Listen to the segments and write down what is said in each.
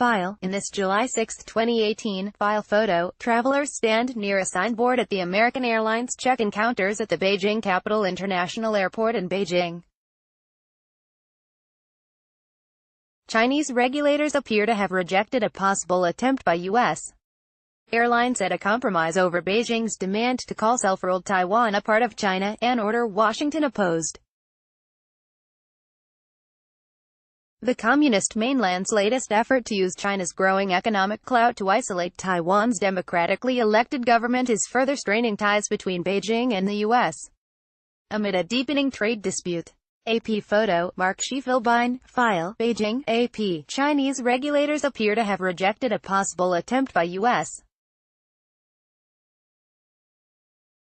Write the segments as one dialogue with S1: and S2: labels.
S1: File. In this July 6, 2018, file photo, travelers stand near a signboard at the American Airlines check-in counters at the Beijing Capital International Airport in Beijing. Chinese regulators appear to have rejected a possible attempt by U.S. airlines at a compromise over Beijing's demand to call self-ruled Taiwan a part of China, an order Washington opposed. The Communist mainland's latest effort to use China's growing economic clout to isolate Taiwan's democratically elected government is further straining ties between Beijing and the U.S. amid a deepening trade dispute. AP photo, Mark Schiefelbein, file, Beijing, AP. Chinese regulators appear to have rejected a possible attempt by U.S.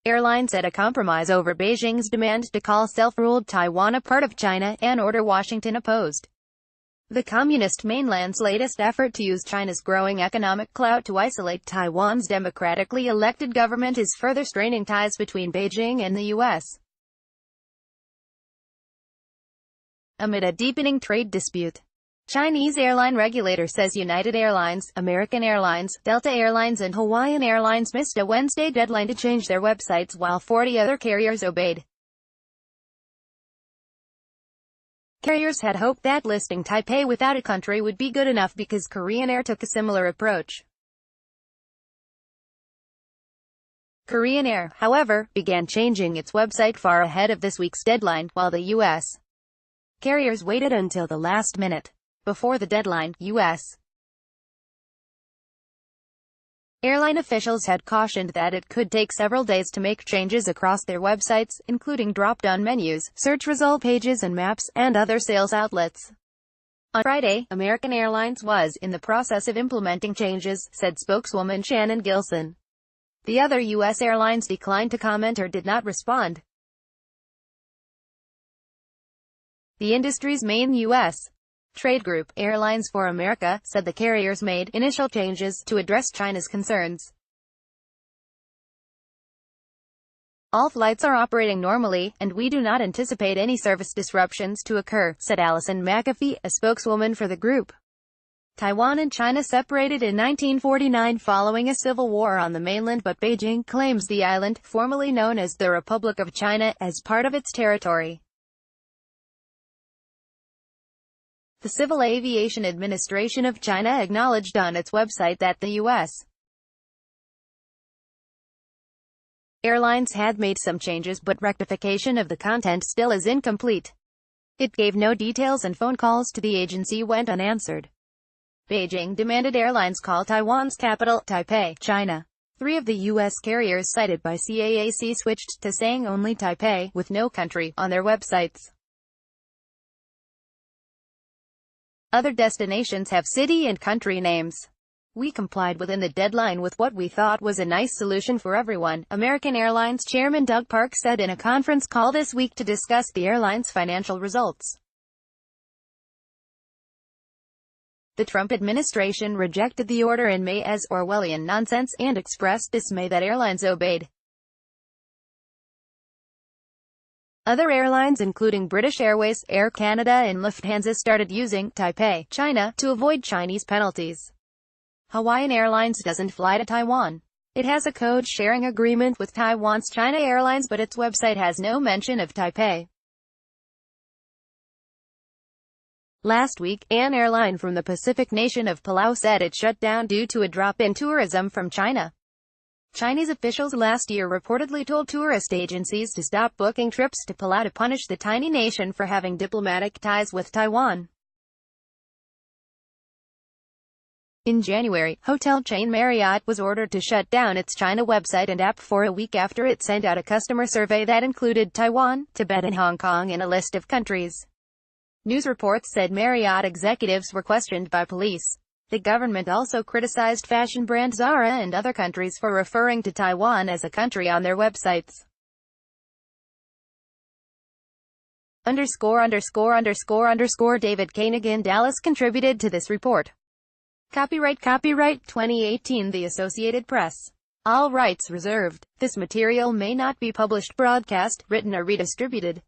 S1: airlines at a compromise over Beijing's demand to call self-ruled Taiwan a part of China, an order Washington opposed. The Communist mainland's latest effort to use China's growing economic clout to isolate Taiwan's democratically elected government is further straining ties between Beijing and the U.S. amid a deepening trade dispute. Chinese airline regulator says United Airlines, American Airlines, Delta Airlines and Hawaiian Airlines missed a Wednesday deadline to change their websites while 40 other carriers obeyed. Carriers had hoped that listing Taipei without a country would be good enough because Korean Air took a similar approach. Korean Air, however, began changing its website far ahead of this week's deadline, while the U.S. carriers waited until the last minute. Before the deadline, U.S. airline officials had cautioned that it could take several days to make changes across their websites, including drop-down menus, search result pages and maps, and other sales outlets. On Friday, American Airlines was in the process of implementing changes, said spokeswoman Shannon Gilson. The other U.S. airlines declined to comment or did not respond. The industry's main U.S. trade group, Airlines for America, said the carriers made initial changes to address China's concerns. All flights are operating normally, and we do not anticipate any service disruptions to occur, said Allison McAfee, a spokeswoman for the group. Taiwan and China separated in 1949 following a civil war on the mainland, but Beijing claims the island, formerly known as the Republic of China, as part of its territory. The Civil Aviation Administration of China acknowledged on its website that the U.S. airlines had made some changes, but rectification of the content still is incomplete. It gave no details and phone calls to the agency went unanswered. Beijing demanded airlines call Taiwan's capital, Taipei, China. 3 of the U.S. carriers cited by CAAC switched to saying only Taipei, with no country, on their websites. Other destinations have city and country names. We complied within the deadline with what we thought was a nice solution for everyone, American Airlines Chairman Doug Park said in a conference call this week to discuss the airline's financial results. The Trump administration rejected the order in May as Orwellian nonsense, and expressed dismay that airlines obeyed. Other airlines including British Airways, Air Canada and Lufthansa started using Taipei, China, to avoid Chinese penalties. Hawaiian Airlines doesn't fly to Taiwan. It has a code-sharing agreement with Taiwan's China Airlines, but its website has no mention of Taipei. Last week, an airline from the Pacific nation of Palau said it shut down due to a drop in tourism from China. Chinese officials last year reportedly told tourist agencies to stop booking trips to Palau to punish the tiny nation for having diplomatic ties with Taiwan. In January, hotel chain Marriott was ordered to shut down its China website and app for a week after it sent out a customer survey that included Taiwan, Tibet and Hong Kong in a list of countries. News reports said Marriott executives were questioned by police. The government also criticized fashion brand Zara and other countries for referring to Taiwan as a country on their websites. David Kanigan Dallas contributed to this report. Copyright 2018 The Associated Press. All rights reserved. This material may not be published, broadcast, written or redistributed.